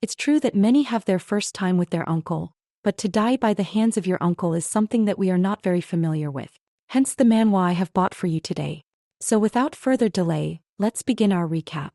It's true that many have their first time with their uncle, but to die by the hands of your uncle is something that we are not very familiar with. Hence the manhwa I have bought for you today. So without further delay, let's begin our recap.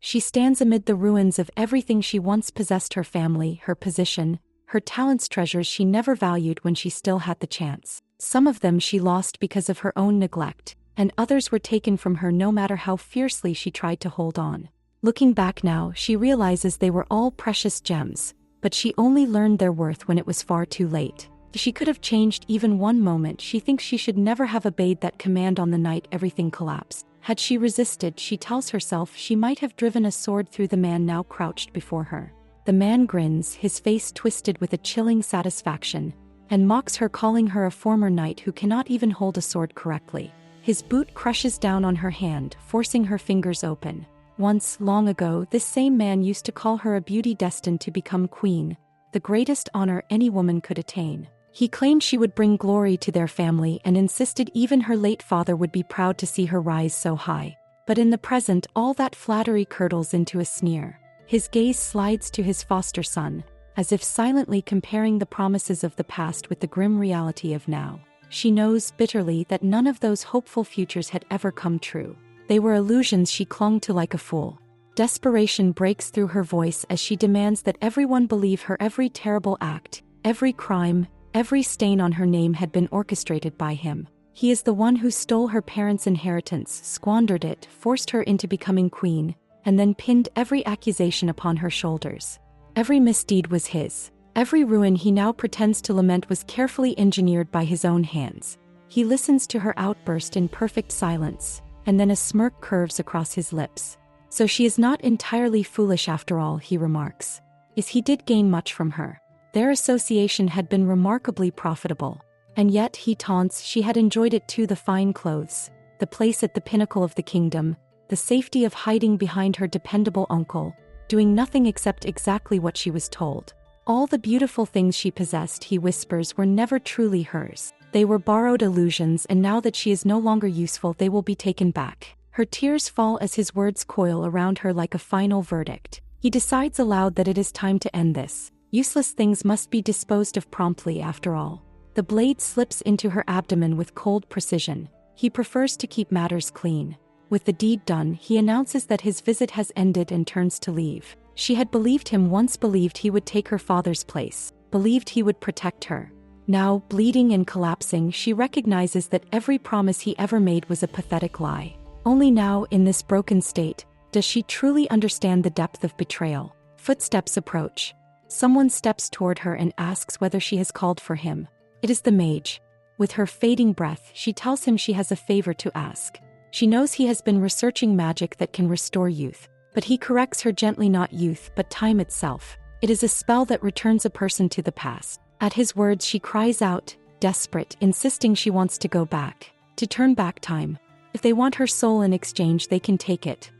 She stands amid the ruins of everything she once possessed: her family, her position, her talents, treasures she never valued when she still had the chance. Some of them she lost because of her own neglect, and others were taken from her no matter how fiercely she tried to hold on. Looking back now, she realizes they were all precious gems, but she only learned their worth when it was far too late. If she could have changed even one moment, she thinks she should never have obeyed that command on the night everything collapsed. Had she resisted, she tells herself, she might have driven a sword through the man now crouched before her. The man grins, his face twisted with a chilling satisfaction, and mocks her, calling her a former knight who cannot even hold a sword correctly. His boot crushes down on her hand, forcing her fingers open. Once, long ago, this same man used to call her a beauty destined to become queen, the greatest honor any woman could attain. He claimed she would bring glory to their family and insisted even her late father would be proud to see her rise so high. But in the present, all that flattery curdles into a sneer. His gaze slides to his foster son, as if silently comparing the promises of the past with the grim reality of now. She knows bitterly that none of those hopeful futures had ever come true. They were illusions she clung to like a fool. Desperation breaks through her voice as she demands that everyone believe her every terrible act, every crime, every stain on her name had been orchestrated by him. He is the one who stole her parents' inheritance, squandered it, forced her into becoming queen, and then pinned every accusation upon her shoulders. Every misdeed was his. Every ruin he now pretends to lament was carefully engineered by his own hands. He listens to her outburst in perfect silence, and then a smirk curves across his lips. So she is not entirely foolish after all, he remarks. He did gain much from her. Their association had been remarkably profitable. And yet, he taunts, she had enjoyed it too: the fine clothes, the place at the pinnacle of the kingdom, the safety of hiding behind her dependable uncle, doing nothing except exactly what she was told. All the beautiful things she possessed, he whispers, were never truly hers. They were borrowed illusions, and now that she is no longer useful, they will be taken back. Her tears fall as his words coil around her like a final verdict. He decides aloud that it is time to end this. Useless things must be disposed of promptly after all. The blade slips into her abdomen with cold precision. He prefers to keep matters clean. With the deed done, he announces that his visit has ended and turns to leave. She had believed him once, believed he would take her father's place, believed he would protect her. Now, bleeding and collapsing, she recognizes that every promise he ever made was a pathetic lie. Only now, in this broken state, does she truly understand the depth of betrayal. Footsteps approach. Someone steps toward her and asks whether she has called for him. It is the mage. With her fading breath, she tells him she has a favor to ask. She knows he has been researching magic that can restore youth, but he corrects her gently: not youth, but time itself. It is a spell that returns a person to the past. At his words, she cries out, desperate, insisting she wants to go back, to turn back time. If they want her soul in exchange, they can take it.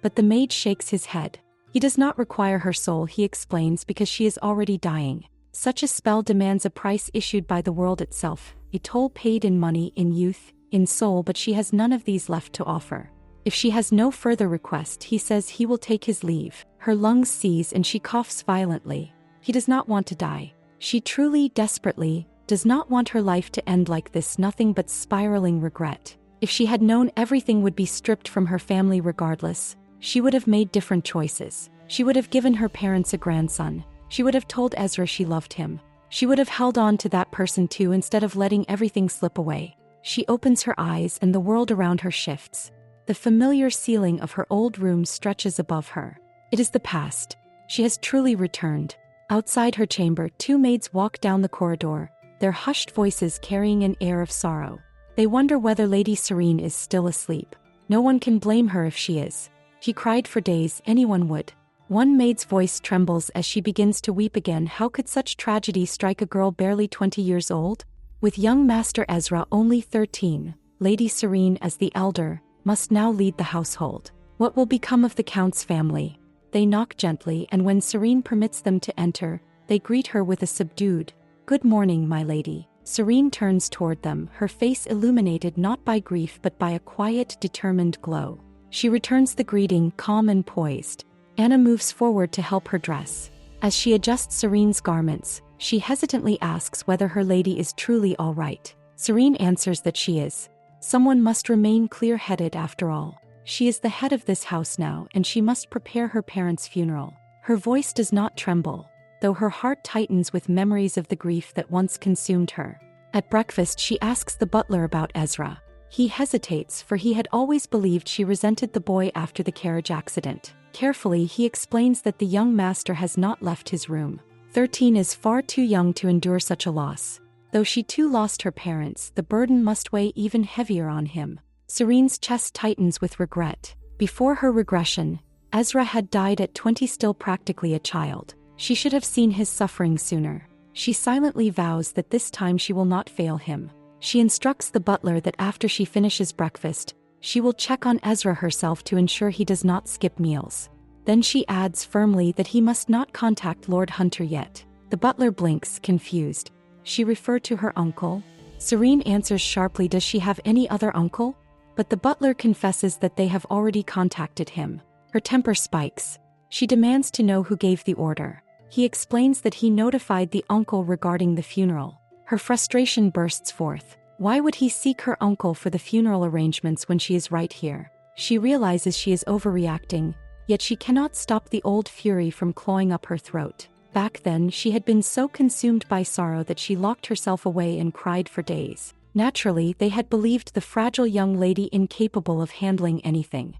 But the mage shakes his head. He does not require her soul, he explains, because she is already dying. Such a spell demands a price issued by the world itself, a toll paid in money, in youth, in soul, but she has none of these left to offer. If she has no further request, he says he will take his leave. Her lungs seize and she coughs violently. He does not want to die. She truly, desperately, does not want her life to end like this, nothing but spiraling regret. If she had known everything would be stripped from her family regardless, she would have made different choices. She would have given her parents a grandson. She would have told Ezra she loved him. She would have held on to that person too instead of letting everything slip away. She opens her eyes and the world around her shifts. The familiar ceiling of her old room stretches above her. It is the past. She has truly returned. Outside her chamber, two maids walk down the corridor, their hushed voices carrying an air of sorrow. They wonder whether Lady Serene is still asleep. No one can blame her if she is. She cried for days, anyone would. One maid's voice trembles as she begins to weep again. How could such tragedy strike a girl barely 20 years old? With young Master Ezra only 13, Lady Serene, as the elder, must now lead the household. What will become of the Count's family? They knock gently, and when Serene permits them to enter, they greet her with a subdued, "Good morning, my lady." Serene turns toward them, her face illuminated not by grief but by a quiet, determined glow. She returns the greeting, calm and poised. Anna moves forward to help her dress. As she adjusts Serene's garments, she hesitantly asks whether her lady is truly all right. Serene answers that she is. Someone must remain clear-headed after all. She is the head of this house now, and she must prepare her parents' funeral. Her voice does not tremble, though her heart tightens with memories of the grief that once consumed her. At breakfast, she asks the butler about Ezra. He hesitates, for he had always believed she resented the boy after the carriage accident. Carefully, he explains that the young master has not left his room. 13 is far too young to endure such a loss. Though she too lost her parents, the burden must weigh even heavier on him. Serene's chest tightens with regret. Before her regression, Ezra had died at 20, still practically a child. She should have seen his suffering sooner. She silently vows that this time she will not fail him. She instructs the butler that after she finishes breakfast, she will check on Ezra herself to ensure he does not skip meals. Then she adds firmly that he must not contact Lord Hunter yet. The butler blinks, confused. She referred to her uncle? Serene answers sharply, does she have any other uncle? But the butler confesses that they have already contacted him. Her temper spikes. She demands to know who gave the order. He explains that he notified the uncle regarding the funeral. Her frustration bursts forth. Why would he seek her uncle for the funeral arrangements when she is right here? She realizes she is overreacting, yet she cannot stop the old fury from clawing up her throat. Back then, she had been so consumed by sorrow that she locked herself away and cried for days. Naturally, they had believed the fragile young lady incapable of handling anything.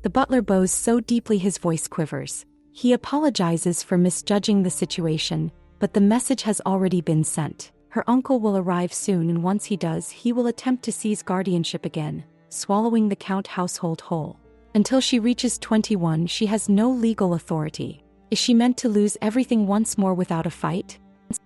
The butler bows so deeply his voice quivers. He apologizes for misjudging the situation, but the message has already been sent. Her uncle will arrive soon, and once he does, he will attempt to seize guardianship again, swallowing the Count household whole. Until she reaches 21, she has no legal authority. Is she meant to lose everything once more without a fight?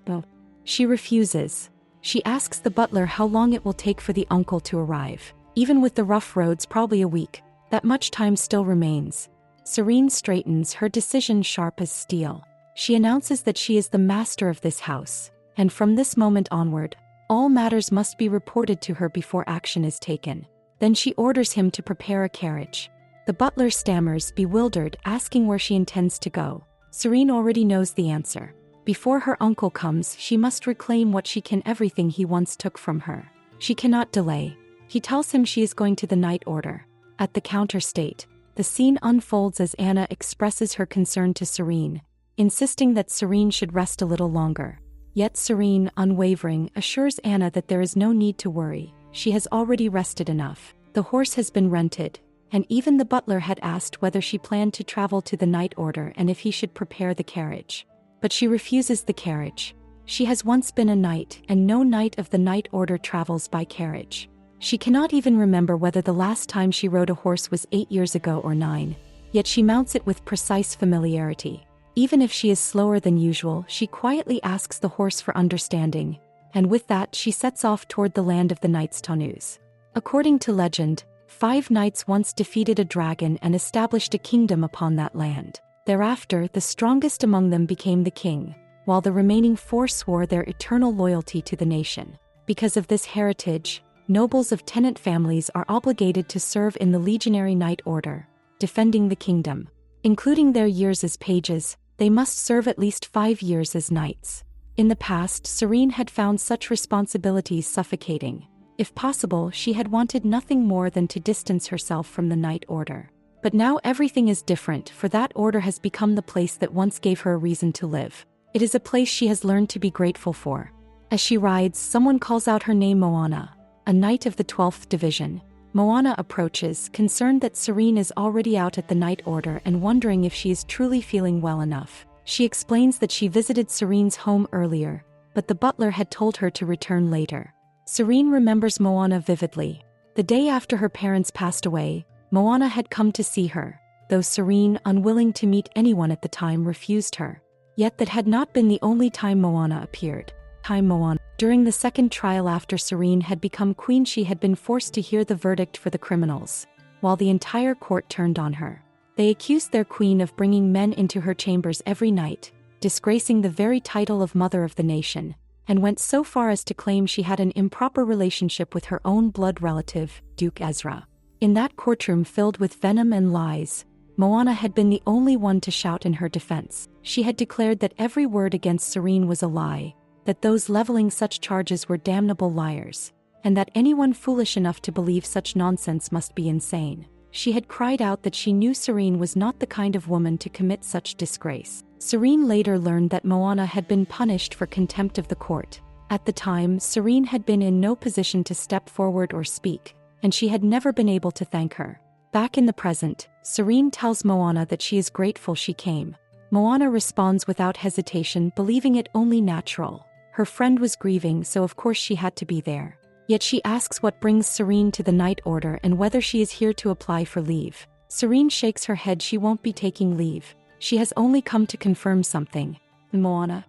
No. She refuses. She asks the butler how long it will take for the uncle to arrive. Even with the rough roads, probably a week. That much time still remains. Serene straightens, her decision sharp as steel. She announces that she is the master of this house, and from this moment onward, all matters must be reported to her before action is taken. Then she orders him to prepare a carriage. The butler stammers, bewildered, asking where she intends to go. Serene already knows the answer. Before her uncle comes, she must reclaim what she can, everything he once took from her. She cannot delay. He tells him she is going to the night order. At the counter state, the scene unfolds as Anna expresses her concern to Serene, insisting that Serene should rest a little longer. Yet Serene, unwavering, assures Anna that there is no need to worry. She has already rested enough. The horse has been rented, and even the butler had asked whether she planned to travel to the night order and if he should prepare the carriage. But she refuses the carriage. She has once been a knight, and no knight of the night order travels by carriage. She cannot even remember whether the last time she rode a horse was 8 years ago or 9, yet she mounts it with precise familiarity. Even if she is slower than usual, she quietly asks the horse for understanding, and with that she sets off toward the land of the knights Tanus. According to legend, 5 knights once defeated a dragon and established a kingdom upon that land. Thereafter, the strongest among them became the king, while the remaining 4 swore their eternal loyalty to the nation. Because of this heritage, nobles of tenant families are obligated to serve in the legionary knight order, defending the kingdom. Including their years as pages, they must serve at least 5 years as knights. In the past, Serene had found such responsibilities suffocating. If possible, she had wanted nothing more than to distance herself from the knight order. But now everything is different, for that order has become the place that once gave her a reason to live. It is a place she has learned to be grateful for. As she rides, someone calls out her name, Moana, a knight of the 12th division. Moana approaches, concerned that Serene is already out at the night order and wondering if she is truly feeling well enough. She explains that she visited Serene's home earlier, but the butler had told her to return later. Serene remembers Moana vividly. The day after her parents passed away, Moana had come to see her, though Serene, unwilling to meet anyone at the time, refused her. Yet that had not been the only time Moana appeared. During the second trial after Serene had become queen, she had been forced to hear the verdict for the criminals, while the entire court turned on her. They accused their queen of bringing men into her chambers every night, disgracing the very title of Mother of the Nation, and went so far as to claim she had an improper relationship with her own blood relative, Duke Ezra. In that courtroom filled with venom and lies, Moana had been the only one to shout in her defense. She had declared that every word against Serene was a lie, that those leveling such charges were damnable liars, and that anyone foolish enough to believe such nonsense must be insane. She had cried out that she knew Serene was not the kind of woman to commit such disgrace. Serene later learned that Moana had been punished for contempt of the court. At the time, Serene had been in no position to step forward or speak, and she had never been able to thank her. Back in the present, Serene tells Moana that she is grateful she came. Moana responds without hesitation, believing it only natural. Her friend was grieving, so of course she had to be there. Yet she asks what brings Serene to the Night Order and whether she is here to apply for leave. Serene shakes her head. She won't be taking leave. She has only come to confirm something. Moana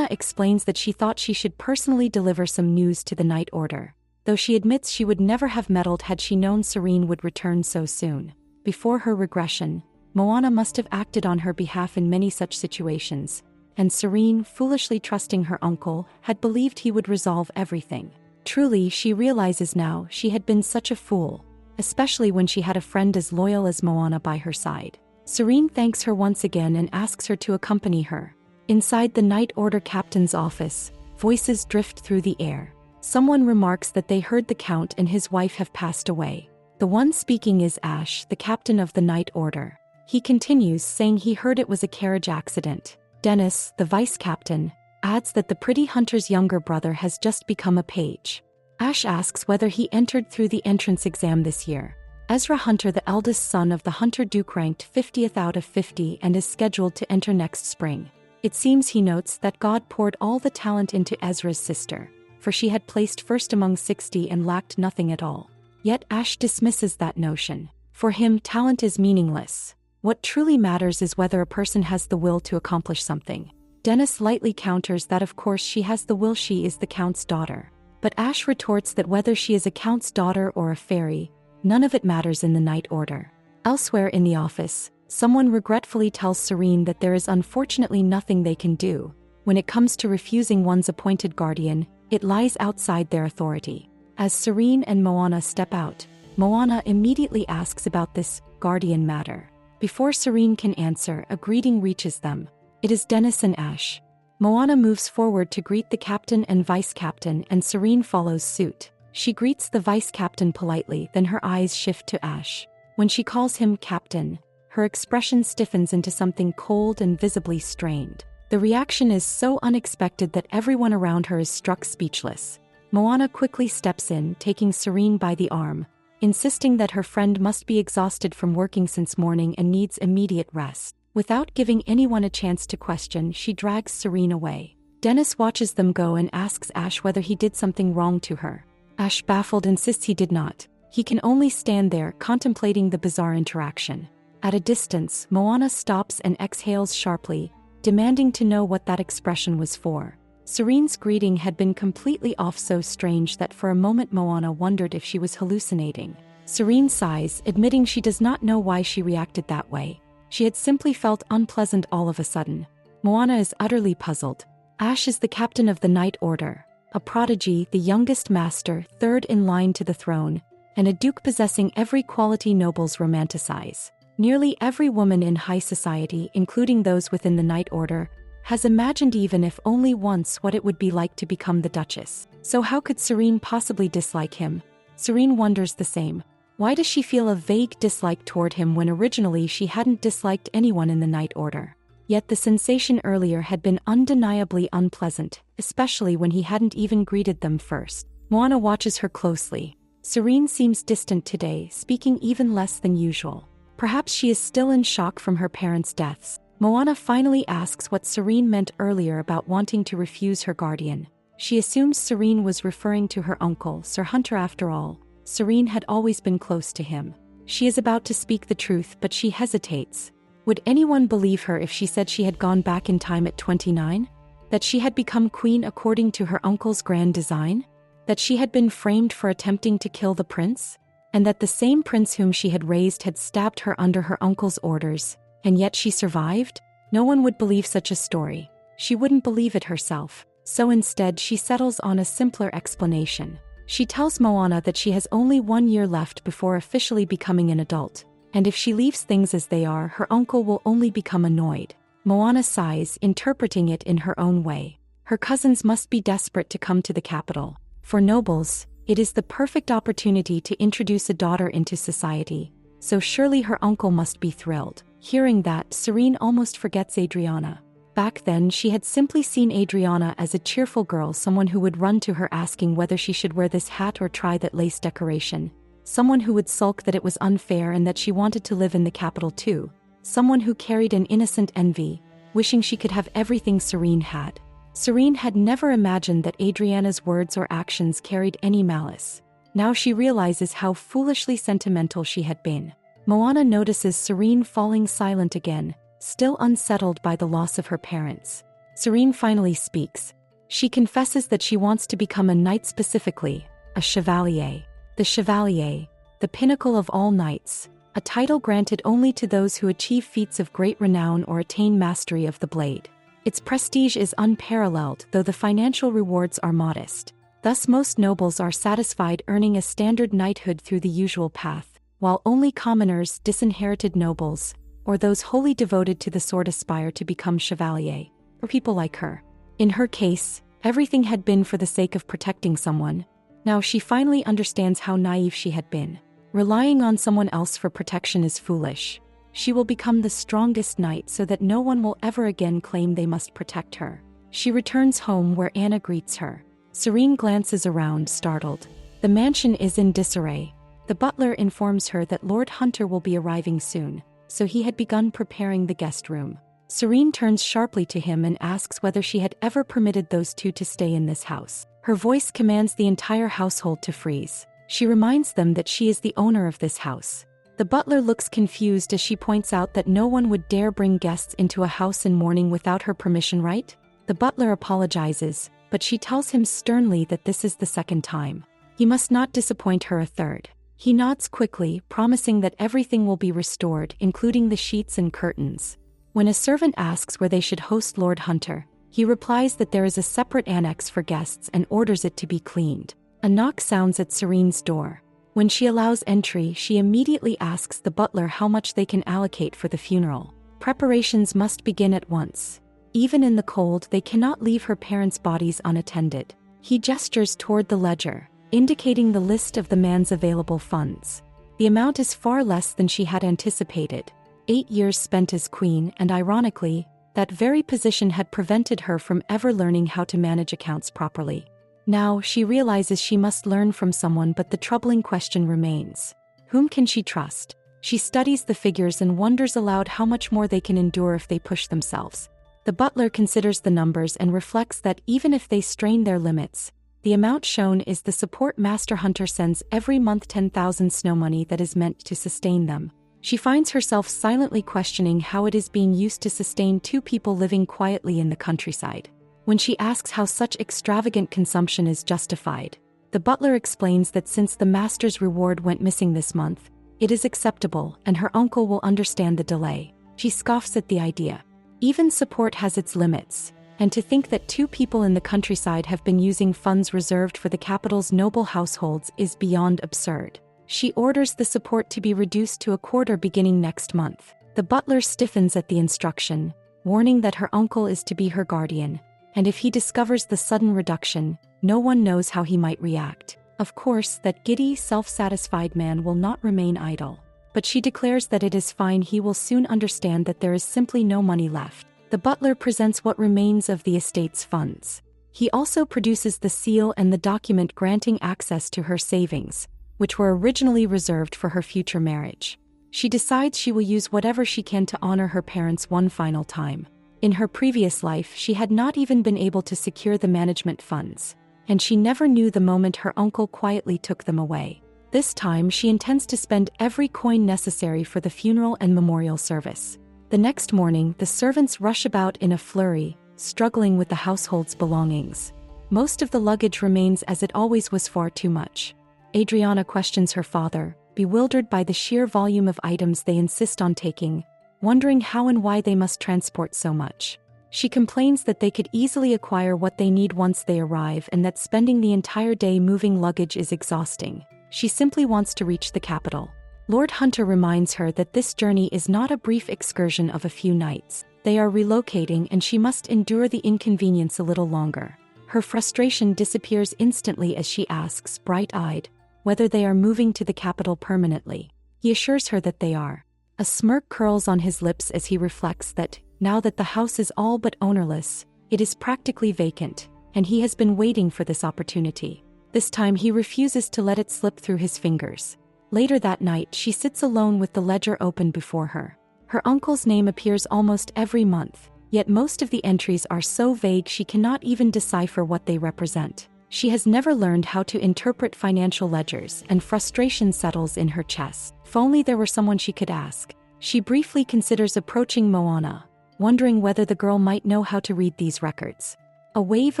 explains that she thought she should personally deliver some news to the Night Order, though she admits she would never have meddled had she known Serene would return so soon. Before her regression, Moana must have acted on her behalf in many such situations, and Serene, foolishly trusting her uncle, had believed he would resolve everything. Truly, she realizes now she had been such a fool, especially when she had a friend as loyal as Moana by her side. Serene thanks her once again and asks her to accompany her. Inside the Night Order captain's office, voices drift through the air. Someone remarks that they heard the Count and his wife have passed away. The one speaking is Ash, the captain of the Night Order. He continues, saying he heard it was a carriage accident. Dennis, the vice captain, adds that the pretty hunter's younger brother has just become a page. Ash asks whether he entered through the entrance exam this year. Ezra Hunter, the eldest son of the Hunter Duke, ranked 50th out of 50 and is scheduled to enter next spring. It seems, he notes, that God poured all the talent into Ezra's sister, for she had placed first among 60 and lacked nothing at all. Yet Ash dismisses that notion. For him, talent is meaningless. What truly matters is whether a person has the will to accomplish something. Dennis lightly counters that of course she has the will, she is the Count's daughter. But Ash retorts that whether she is a Count's daughter or a fairy, none of it matters in the Night Order. Elsewhere in the office, someone regretfully tells Serene that there is unfortunately nothing they can do. When it comes to refusing one's appointed guardian, it lies outside their authority. As Serene and Moana step out, Moana immediately asks about this guardian matter. Before Serene can answer, a greeting reaches them. It is Dennis and Ash. Moana moves forward to greet the captain and vice captain, and Serene follows suit. She greets the vice captain politely, then her eyes shift to Ash. When she calls him captain, her expression stiffens into something cold and visibly strained. The reaction is so unexpected that everyone around her is struck speechless. Moana quickly steps in, taking Serene by the arm, insisting that her friend must be exhausted from working since morning and needs immediate rest. Without giving anyone a chance to question, she drags Serene away. Dennis watches them go and asks Ash whether he did something wrong to her. Ash, baffled, insists he did not. He can only stand there, contemplating the bizarre interaction. At a distance, Moana stops and exhales sharply, demanding to know what that expression was for. Serene's greeting had been completely off, so strange that for a moment Moana wondered if she was hallucinating. Serene sighs, admitting she does not know why she reacted that way. She had simply felt unpleasant all of a sudden. Moana is utterly puzzled. Ash is the captain of the Night Order, a prodigy, the youngest master, third in line to the throne, and a duke possessing every quality nobles romanticize. Nearly every woman in high society, including those within the Night Order, has imagined even if only once what it would be like to become the Duchess. So how could Serene possibly dislike him? Serene wonders the same. Why does she feel a vague dislike toward him when originally she hadn't disliked anyone in the Night Order? Yet the sensation earlier had been undeniably unpleasant, especially when he hadn't even greeted them first. Moana watches her closely. Serene seems distant today, speaking even less than usual. Perhaps she is still in shock from her parents' deaths. Moana finally asks what Serene meant earlier about wanting to refuse her guardian. She assumes Serene was referring to her uncle, Sir Hunter. After all, Serene had always been close to him. She is about to speak the truth, but she hesitates. Would anyone believe her if she said she had gone back in time at 29? That she had become queen according to her uncle's grand design? That she had been framed for attempting to kill the prince? And that the same prince whom she had raised had stabbed her under her uncle's orders, and yet she survived? No one would believe such a story. She wouldn't believe it herself. So instead she settles on a simpler explanation. She tells Moana that she has only 1 year left before officially becoming an adult, And if she leaves things as they are, her uncle will only become annoyed. Moana sighs, interpreting it in her own way. Her cousins must be desperate to come to the capital. For nobles, it is the perfect opportunity to introduce a daughter into society, so surely her uncle must be thrilled. Hearing that, Serene almost forgets Adriana. Back then, she had simply seen Adriana as a cheerful girl, someone who would run to her asking whether she should wear this hat or try that lace decoration. Someone who would sulk that it was unfair and that she wanted to live in the capital too. Someone who carried an innocent envy, wishing she could have everything Serene had. Serene had never imagined that Adriana's words or actions carried any malice. Now she realizes how foolishly sentimental she had been. Moana notices Serene falling silent again, still unsettled by the loss of her parents. Serene finally speaks. She confesses that she wants to become a knight, specifically a chevalier. The chevalier, the pinnacle of all knights, a title granted only to those who achieve feats of great renown or attain mastery of the blade. Its prestige is unparalleled, though the financial rewards are modest. Thus most nobles are satisfied earning a standard knighthood through the usual path, while only commoners, disinherited nobles, or those wholly devoted to the sword aspire to become chevalier, or people like her. In her case, everything had been for the sake of protecting someone. Now she finally understands how naive she had been. Relying on someone else for protection is foolish. She will become the strongest knight so that no one will ever again claim they must protect her. She returns home where Anna greets her. Serene glances around, startled. The mansion is in disarray. The butler informs her that Lord Hunter will be arriving soon, so he had begun preparing the guest room. Serene turns sharply to him and asks whether she had ever permitted those two to stay in this house. Her voice commands the entire household to freeze. She reminds them that she is the owner of this house. The butler looks confused as she points out that no one would dare bring guests into a house in mourning without her permission, right? The butler apologizes, but she tells him sternly that this is the second time. He must not disappoint her a third. He nods quickly, promising that everything will be restored, including the sheets and curtains. When a servant asks where they should host Lord Hunter, he replies that there is a separate annex for guests and orders it to be cleaned. A knock sounds at Serene's door. When she allows entry, she immediately asks the butler how much they can allocate for the funeral. Preparations must begin at once. Even in the cold, they cannot leave her parents' bodies unattended. He gestures toward the ledger, indicating the list of the man's available funds. The amount is far less than she had anticipated. 8 years spent as queen, and ironically, that very position had prevented her from ever learning how to manage accounts properly. Now, she realizes she must learn from someone, but the troubling question remains. Whom can she trust? She studies the figures and wonders aloud how much more they can endure if they push themselves. The butler considers the numbers and reflects that even if they strain their limits, the amount shown is the support Master Hunter sends every month, 10,000 snow money that is meant to sustain them. She finds herself silently questioning how it is being used to sustain two people living quietly in the countryside. When she asks how such extravagant consumption is justified, the butler explains that since the master's reward went missing this month, it is acceptable and her uncle will understand the delay. She scoffs at the idea. Even support has its limits, and to think that two people in the countryside have been using funds reserved for the capital's noble households is beyond absurd. She orders the support to be reduced to a quarter beginning next month. The butler stiffens at the instruction, warning that her uncle is to be her guardian, and if he discovers the sudden reduction, no one knows how he might react. Of course, that giddy, self-satisfied man will not remain idle. But she declares that it is fine, he will soon understand that there is simply no money left. The butler presents what remains of the estate's funds. He also produces the seal and the document granting access to her savings, which were originally reserved for her future marriage. She decides she will use whatever she can to honor her parents one final time. In her previous life, she had not even been able to secure the management funds, and she never knew the moment her uncle quietly took them away. This time, she intends to spend every coin necessary for the funeral and memorial service. The next morning, the servants rush about in a flurry, struggling with the household's belongings. Most of the luggage remains as it always was, far too much. Adriana questions her father, bewildered by the sheer volume of items they insist on taking, wondering how and why they must transport so much. She complains that they could easily acquire what they need once they arrive and that spending the entire day moving luggage is exhausting. She simply wants to reach the capital. Lord Hunter reminds her that this journey is not a brief excursion of a few nights. They are relocating and she must endure the inconvenience a little longer. Her frustration disappears instantly as she asks, bright-eyed, whether they are moving to the capital permanently. He assures her that they are. A smirk curls on his lips as he reflects that, now that the house is all but ownerless, it is practically vacant, and he has been waiting for this opportunity. This time he refuses to let it slip through his fingers. Later that night she sits alone with the ledger open before her. Her uncle's name appears almost every month, yet most of the entries are so vague she cannot even decipher what they represent. She has never learned how to interpret financial ledgers, and frustration settles in her chest. If only there were someone she could ask. She briefly considers approaching Moana, wondering whether the girl might know how to read these records. A wave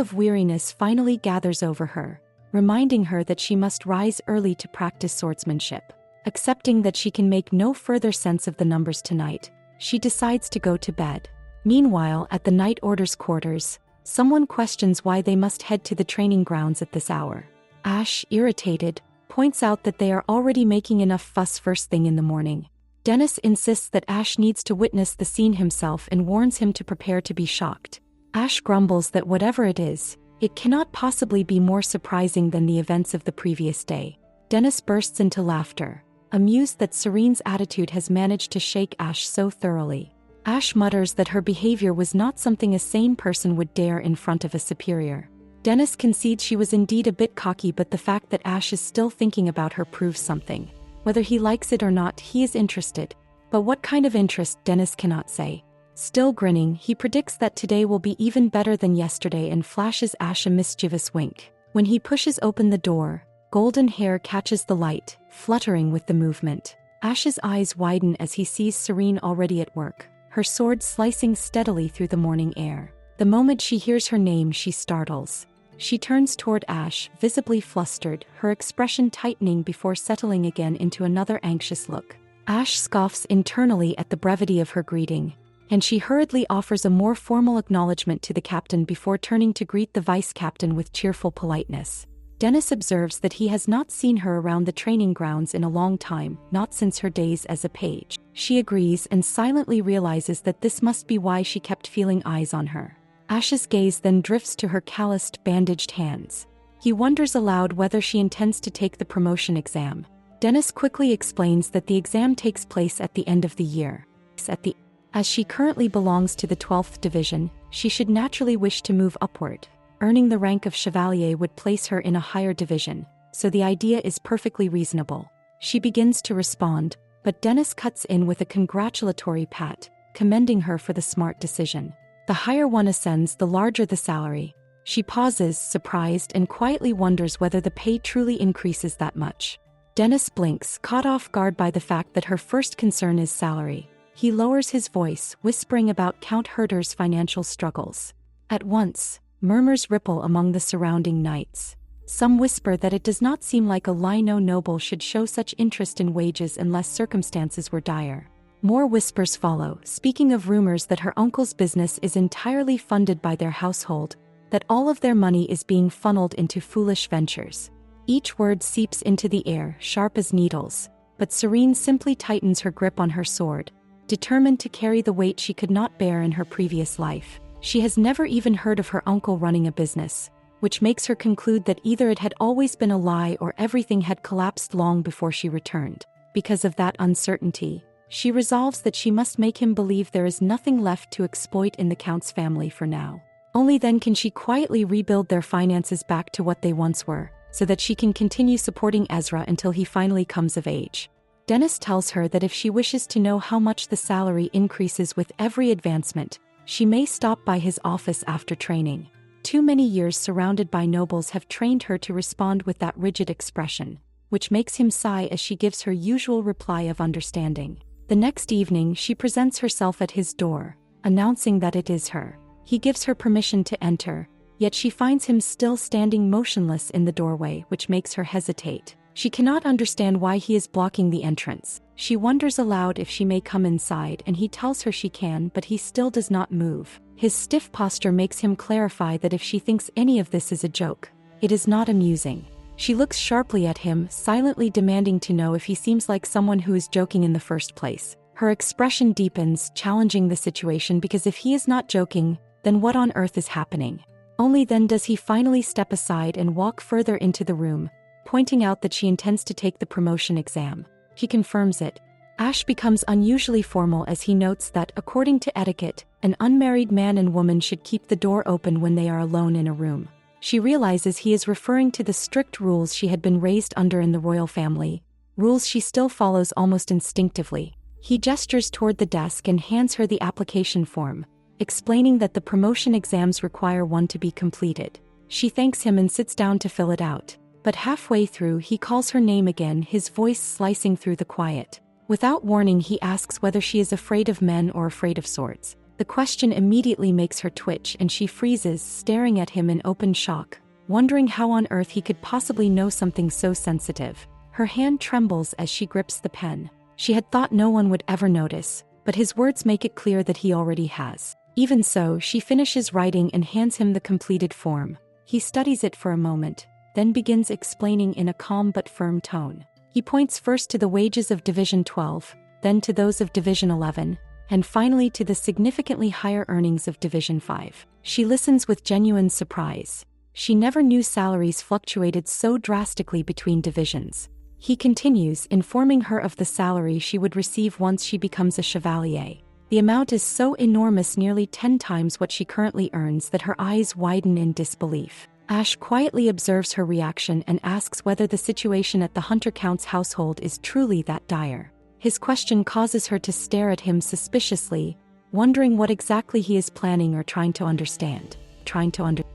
of weariness finally gathers over her, reminding her that she must rise early to practice swordsmanship. Accepting that she can make no further sense of the numbers tonight, she decides to go to bed. Meanwhile, at the night order's quarters, someone questions why they must head to the training grounds at this hour. Ash, irritated, points out that they are already making enough fuss first thing in the morning. Dennis insists that Ash needs to witness the scene himself and warns him to prepare to be shocked. Ash grumbles that whatever it is, it cannot possibly be more surprising than the events of the previous day. Dennis bursts into laughter, amused that Serene's attitude has managed to shake Ash so thoroughly. Ash mutters that her behavior was not something a sane person would dare in front of a superior. Dennis concedes she was indeed a bit cocky, but the fact that Ash is still thinking about her proves something. Whether he likes it or not, he is interested. But what kind of interest, Dennis cannot say. Still grinning, he predicts that today will be even better than yesterday and flashes Ash a mischievous wink. When he pushes open the door, golden hair catches the light, fluttering with the movement. Ash's eyes widen as he sees Serene already at work, her sword slicing steadily through the morning air. The moment she hears her name, she startles. She turns toward Ash, visibly flustered, her expression tightening before settling again into another anxious look. Ash scoffs internally at the brevity of her greeting, and she hurriedly offers a more formal acknowledgement to the captain before turning to greet the vice-captain with cheerful politeness. Dennis observes that he has not seen her around the training grounds in a long time, not since her days as a page. She agrees and silently realizes that this must be why she kept feeling eyes on her. Ash's gaze then drifts to her calloused, bandaged hands. He wonders aloud whether she intends to take the promotion exam. Dennis quickly explains that the exam takes place at the end of the year. As she currently belongs to the 12th division, she should naturally wish to move upward. Earning the rank of Chevalier would place her in a higher division, so the idea is perfectly reasonable. She begins to respond, but Dennis cuts in with a congratulatory pat, commending her for the smart decision. The higher one ascends, the larger the salary. She pauses, surprised, and quietly wonders whether the pay truly increases that much. Dennis blinks, caught off guard by the fact that her first concern is salary. He lowers his voice, whispering about Count Herder's financial struggles. At once, murmurs ripple among the surrounding knights. Some whisper that it does not seem like a Lino noble should show such interest in wages unless circumstances were dire. More whispers follow, speaking of rumors that her uncle's business is entirely funded by their household, that all of their money is being funneled into foolish ventures. Each word seeps into the air, sharp as needles, but Serene simply tightens her grip on her sword, determined to carry the weight she could not bear in her previous life. She has never even heard of her uncle running a business, which makes her conclude that either it had always been a lie or everything had collapsed long before she returned. Because of that uncertainty, she resolves that she must make him believe there is nothing left to exploit in the Count's family for now. Only then can she quietly rebuild their finances back to what they once were, so that she can continue supporting Ezra until he finally comes of age. Dennis tells her that if she wishes to know how much the salary increases with every advancement, she may stop by his office after training. Too many years surrounded by nobles have trained her to respond with that rigid expression, which makes him sigh as she gives her usual reply of understanding. The next evening she presents herself at his door, announcing that it is her. He gives her permission to enter, yet she finds him still standing motionless in the doorway, which makes her hesitate. She cannot understand why he is blocking the entrance. She wonders aloud if she may come inside, and he tells her she can, but he still does not move. His stiff posture makes him clarify that if she thinks any of this is a joke, it is not amusing. She looks sharply at him, silently demanding to know if he seems like someone who is joking in the first place. Her expression deepens, challenging the situation, because if he is not joking, then what on earth is happening? Only then does he finally step aside and walk further into the room, pointing out that she intends to take the promotion exam. He confirms it. Ash becomes unusually formal as he notes that, according to etiquette, an unmarried man and woman should keep the door open when they are alone in a room. She realizes he is referring to the strict rules she had been raised under in the royal family, rules she still follows almost instinctively. He gestures toward the desk and hands her the application form, explaining that the promotion exams require one to be completed. She thanks him and sits down to fill it out. But halfway through, he calls her name again, his voice slicing through the quiet. Without warning, he asks whether she is afraid of men or afraid of swords. The question immediately makes her twitch, and she freezes, staring at him in open shock, wondering how on earth he could possibly know something so sensitive. Her hand trembles as she grips the pen. She had thought no one would ever notice, but his words make it clear that he already has. Even so, she finishes writing and hands him the completed form. He studies it for a moment, then begins explaining in a calm but firm tone. He points first to the wages of Division 12, then to those of Division 11, and finally to the significantly higher earnings of Division 5. She listens with genuine surprise. She never knew salaries fluctuated so drastically between divisions. He continues, informing her of the salary she would receive once she becomes a chevalier. The amount is so enormous, nearly 10 times what she currently earns, that her eyes widen in disbelief. Ash quietly observes her reaction and asks whether the situation at the Hunter Count's household is truly that dire. His question causes her to stare at him suspiciously, wondering what exactly he is planning or trying to understand.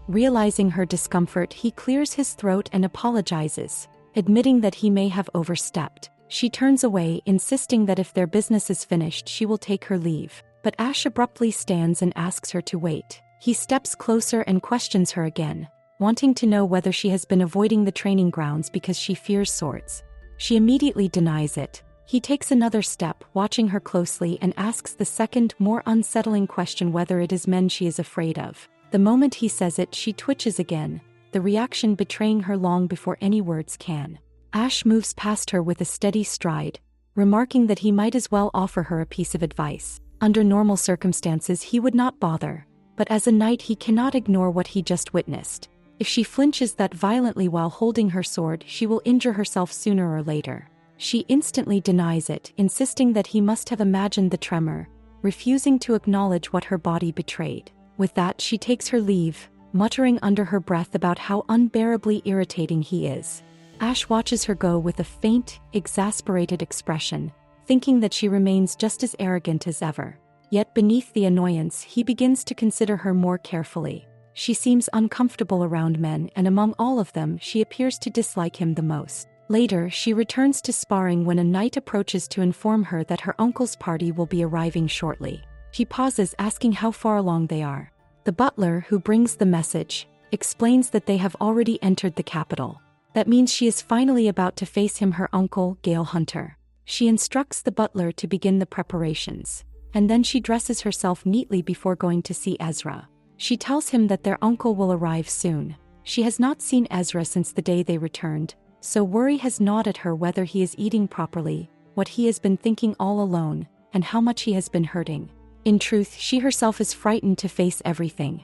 Realizing her discomfort, he clears his throat and apologizes, admitting that he may have overstepped. She turns away, insisting that if their business is finished, she will take her leave. But Ash abruptly stands and asks her to wait. He steps closer and questions her again, wanting to know whether she has been avoiding the training grounds because she fears swords. She immediately denies it. He takes another step, watching her closely, and asks the second, more unsettling question, whether it is men she is afraid of. The moment he says it, she twitches again, the reaction betraying her long before any words can. Ash moves past her with a steady stride, remarking that he might as well offer her a piece of advice. Under normal circumstances he would not bother, but as a knight he cannot ignore what he just witnessed. If she flinches that violently while holding her sword, she will injure herself sooner or later. She instantly denies it, insisting that he must have imagined the tremor, refusing to acknowledge what her body betrayed. With that, she takes her leave, muttering under her breath about how unbearably irritating he is. Ash watches her go with a faint, exasperated expression, thinking that she remains just as arrogant as ever. Yet beneath the annoyance, he begins to consider her more carefully. She seems uncomfortable around men, and among all of them, she appears to dislike him the most. Later, she returns to sparring when a knight approaches to inform her that her uncle's party will be arriving shortly. She pauses, asking how far along they are. The butler, who brings the message, explains that they have already entered the capital. That means she is finally about to face him, her uncle, Gale Hunter. She instructs the butler to begin the preparations, and then she dresses herself neatly before going to see Ezra. She tells him that their uncle will arrive soon. She has not seen Ezra since the day they returned, so worry has gnawed at her whether he is eating properly, what he has been thinking all alone, and how much he has been hurting. In truth, she herself is frightened to face everything.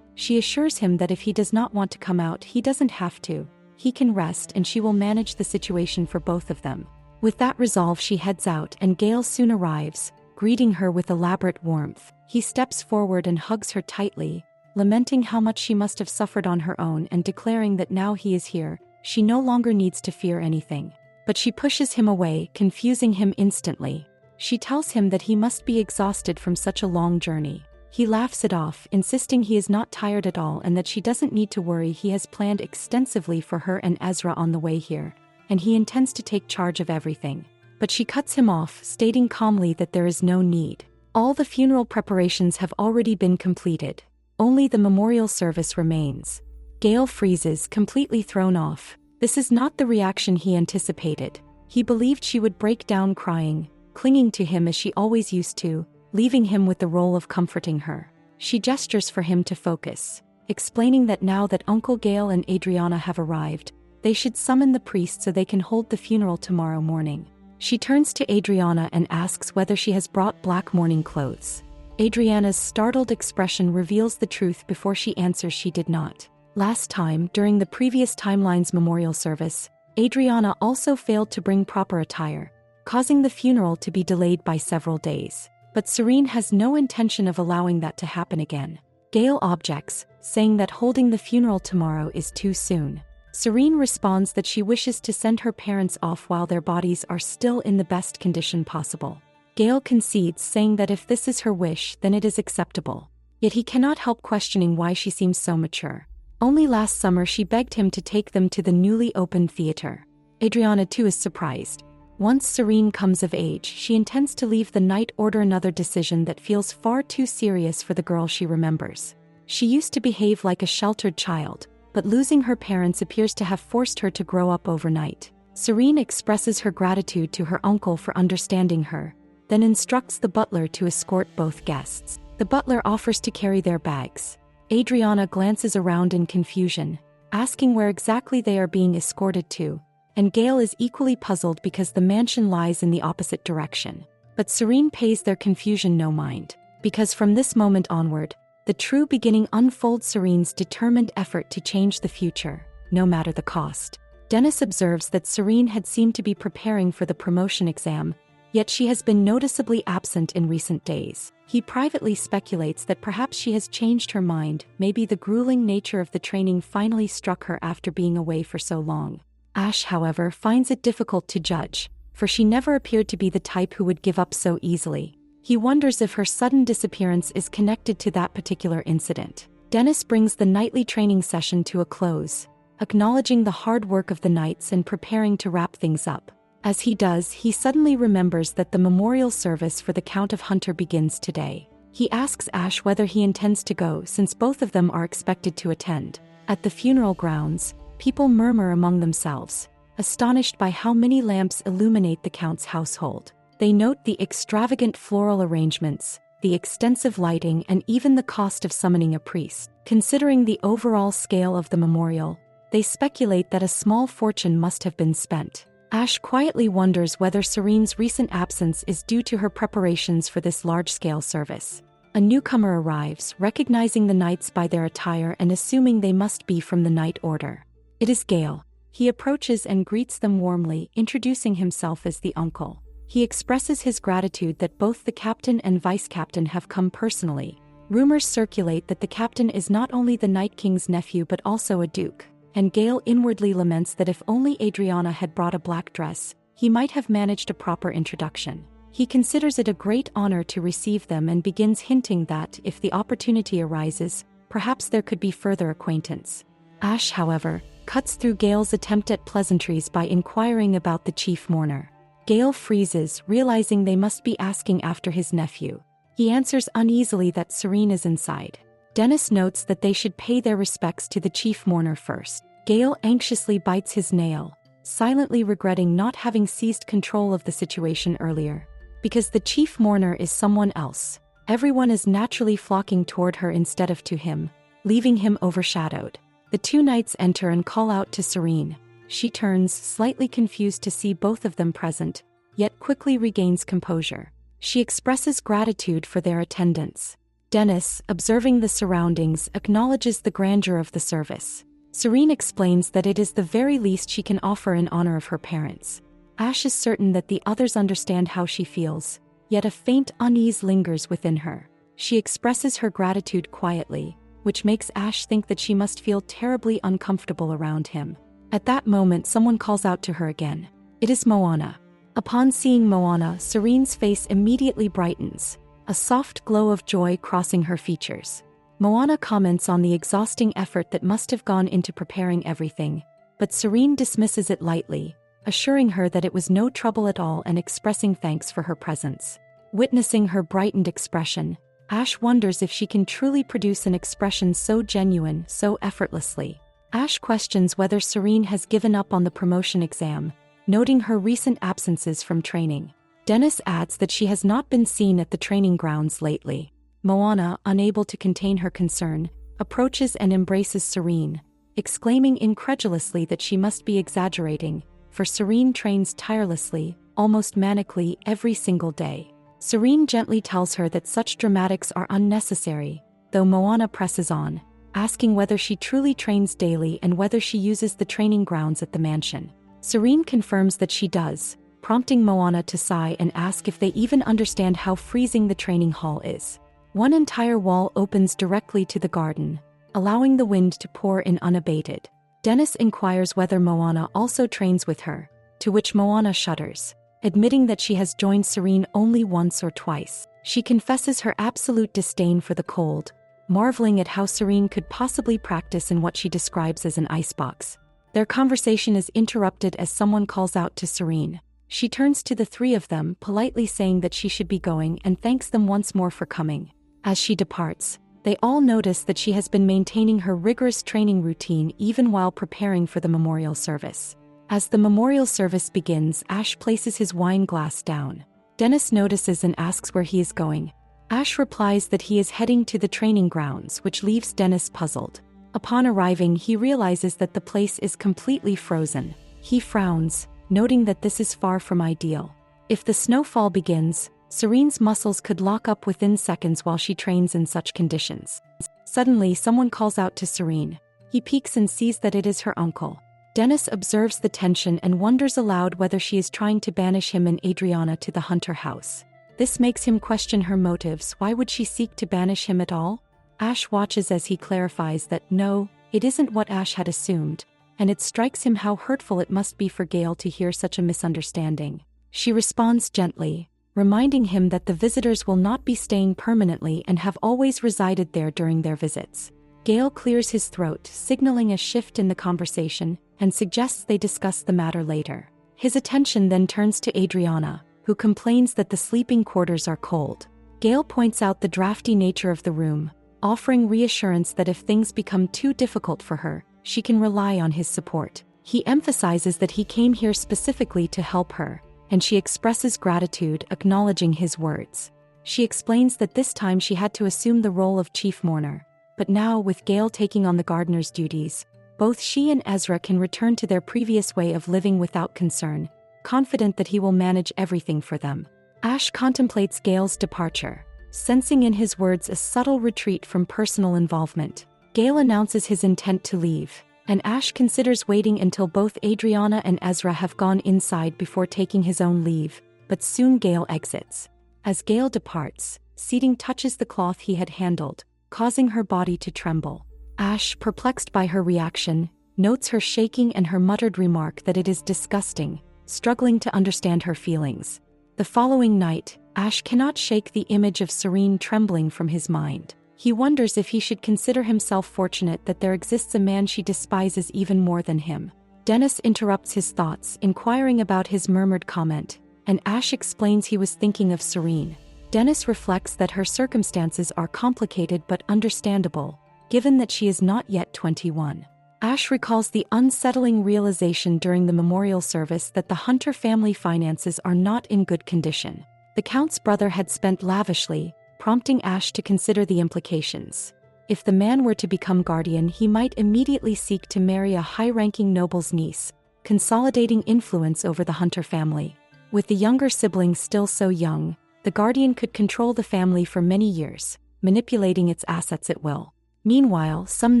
She assures him that if he does not want to come out, he doesn't have to. He can rest, and she will manage the situation for both of them. With that resolve, she heads out, and Gale soon arrives, greeting her with elaborate warmth. He steps forward and hugs her tightly, lamenting how much she must have suffered on her own and declaring that now he is here, she no longer needs to fear anything. But she pushes him away, confusing him instantly. She tells him that he must be exhausted from such a long journey. He laughs it off, insisting he is not tired at all and that she doesn't need to worry. He has planned extensively for her and Ezra on the way here, and he intends to take charge of everything. But she cuts him off, stating calmly that there is no need. All the funeral preparations have already been completed. Only the memorial service remains. Gale freezes, completely thrown off. This is not the reaction he anticipated. He believed she would break down crying, clinging to him as she always used to, leaving him with the role of comforting her. She gestures for him to focus, explaining that now that Uncle Gale and Adriana have arrived, They should summon the priest so they can hold the funeral tomorrow morning. She turns to Adriana and asks whether she has brought black mourning clothes. Adriana's startled expression reveals the truth before she answers she did not. Last time, during the previous timeline's memorial service, Adriana also failed to bring proper attire, causing the funeral to be delayed by several days. But Serene has no intention of allowing that to happen again. Gale objects, saying that holding the funeral tomorrow is too soon. Serene responds that she wishes to send her parents off while their bodies are still in the best condition possible. Gale concedes, saying that if this is her wish, then it is acceptable. Yet he cannot help questioning why she seems so mature. Only last summer she begged him to take them to the newly opened theater. Adriana too is surprised. Once Serene comes of age, she intends to leave the Night Order, another decision that feels far too serious for the girl she remembers. She used to behave like a sheltered child, but losing her parents appears to have forced her to grow up overnight. Serene expresses her gratitude to her uncle for understanding her, then instructs the butler to escort both guests. The butler offers to carry their bags. Adriana glances around in confusion, asking where exactly they are being escorted to, and Gale is equally puzzled because the mansion lies in the opposite direction. But Serene pays their confusion no mind, because from this moment onward, the true beginning unfolds: Serene's determined effort to change the future, no matter the cost. Dennis observes that Serene had seemed to be preparing for the promotion exam, yet she has been noticeably absent in recent days. He privately speculates that perhaps she has changed her mind, maybe the grueling nature of the training finally struck her after being away for so long. Ash, however, finds it difficult to judge, for she never appeared to be the type who would give up so easily. He wonders if her sudden disappearance is connected to that particular incident. Dennis brings the nightly training session to a close, acknowledging the hard work of the knights and preparing to wrap things up. As he does, he suddenly remembers that the memorial service for the Count of Hunter begins today. He asks Ash whether he intends to go, since both of them are expected to attend. At the funeral grounds, people murmur among themselves, astonished by how many lamps illuminate the Count's household. They note the extravagant floral arrangements, the extensive lighting, and even the cost of summoning a priest. Considering the overall scale of the memorial, they speculate that a small fortune must have been spent. Ash quietly wonders whether Serene's recent absence is due to her preparations for this large-scale service. A newcomer arrives, recognizing the knights by their attire and assuming they must be from the Night Order. It is Gale. He approaches and greets them warmly, introducing himself as the uncle. He expresses his gratitude that both the captain and vice-captain have come personally. Rumors circulate that the captain is not only the Night King's nephew but also a duke, and Gale inwardly laments that if only Adriana had brought a black dress, he might have managed a proper introduction. He considers it a great honor to receive them and begins hinting that, if the opportunity arises, perhaps there could be further acquaintance. Ash, however, cuts through Gale's attempt at pleasantries by inquiring about the chief mourner. Gale freezes, realizing they must be asking after his nephew. He answers uneasily that Serene is inside. Dennis notes that they should pay their respects to the chief mourner first. Gale anxiously bites his nail, silently regretting not having seized control of the situation earlier. Because the chief mourner is someone else, everyone is naturally flocking toward her instead of to him, leaving him overshadowed. The two knights enter and call out to Serene. She turns, slightly confused to see both of them present, yet quickly regains composure. She expresses gratitude for their attendance. Dennis, observing the surroundings, acknowledges the grandeur of the service. Serene explains that it is the very least she can offer in honor of her parents. Ash is certain that the others understand how she feels, yet a faint unease lingers within her. She expresses her gratitude quietly, which makes Ash think that she must feel terribly uncomfortable around him. At that moment, someone calls out to her again. It is Moana. Upon seeing Moana, Serene's face immediately brightens, a soft glow of joy crossing her features. Moana comments on the exhausting effort that must have gone into preparing everything, but Serene dismisses it lightly, assuring her that it was no trouble at all and expressing thanks for her presence. Witnessing her brightened expression, Ash wonders if she can truly produce an expression so genuine, so effortlessly. Ash questions whether Serene has given up on the promotion exam, noting her recent absences from training. Dennis adds that she has not been seen at the training grounds lately. Moana, unable to contain her concern, approaches and embraces Serene, exclaiming incredulously that she must be exaggerating, for Serene trains tirelessly, almost manically, every single day. Serene gently tells her that such dramatics are unnecessary, though Moana presses on, asking whether she truly trains daily and whether she uses the training grounds at the mansion. Serene confirms that she does, prompting Moana to sigh and ask if they even understand how freezing the training hall is. One entire wall opens directly to the garden, allowing the wind to pour in unabated. Dennis inquires whether Moana also trains with her, to which Moana shudders, admitting that she has joined Serene only once or twice. She confesses her absolute disdain for the cold, marveling at how Serene could possibly practice in what she describes as an icebox. Their conversation is interrupted as someone calls out to Serene. She turns to the three of them, politely saying that she should be going and thanks them once more for coming. As she departs, they all notice that she has been maintaining her rigorous training routine even while preparing for the memorial service. As the memorial service begins, Ash places his wine glass down. Dennis notices and asks where he is going. Ash replies that he is heading to the training grounds, which leaves Dennis puzzled. Upon arriving, he realizes that the place is completely frozen. He frowns, noting that this is far from ideal. If the snowfall begins, Serene's muscles could lock up within seconds while she trains in such conditions. Suddenly, someone calls out to Serene. He peeks and sees that it is her uncle. Dennis observes the tension and wonders aloud whether she is trying to banish him and Adriana to the Hunter house. This makes him question her motives. Why would she seek to banish him at all? Ash watches as he clarifies that no, it isn't what Ash had assumed, and it strikes him how hurtful it must be for Gale to hear such a misunderstanding. She responds gently, reminding him that the visitors will not be staying permanently and have always resided there during their visits. Gale clears his throat, signaling a shift in the conversation, and suggests they discuss the matter later. His attention then turns to Adriana, who complains that the sleeping quarters are cold. Gale points out the drafty nature of the room, offering reassurance that if things become too difficult for her, she can rely on his support. He emphasizes that he came here specifically to help her, and she expresses gratitude, acknowledging his words. She explains that this time she had to assume the role of chief mourner, but now, with Gale taking on the gardener's duties, both she and Ezra can return to their previous way of living without concern, confident that he will manage everything for them. Ash contemplates Gale's departure, sensing in his words a subtle retreat from personal involvement. Gale announces his intent to leave, and Ash considers waiting until both Adriana and Ezra have gone inside before taking his own leave, but soon Gale exits. As Gale departs, Seating touches the cloth he had handled, causing her body to tremble. Ash, perplexed by her reaction, notes her shaking and her muttered remark that it is disgusting, struggling to understand her feelings. The following night, Ash cannot shake the image of Serene trembling from his mind. He wonders if he should consider himself fortunate that there exists a man she despises even more than him. Dennis interrupts his thoughts, inquiring about his murmured comment, and Ash explains he was thinking of Serene. Dennis reflects that her circumstances are complicated but understandable, given that she is not yet 21. Ash recalls the unsettling realization during the memorial service that the Hunter family finances are not in good condition. The Count's brother had spent lavishly, prompting Ash to consider the implications. If the man were to become guardian, he might immediately seek to marry a high-ranking noble's niece, consolidating influence over the Hunter family. With the younger siblings still so young, the guardian could control the family for many years, manipulating its assets at will. Meanwhile, some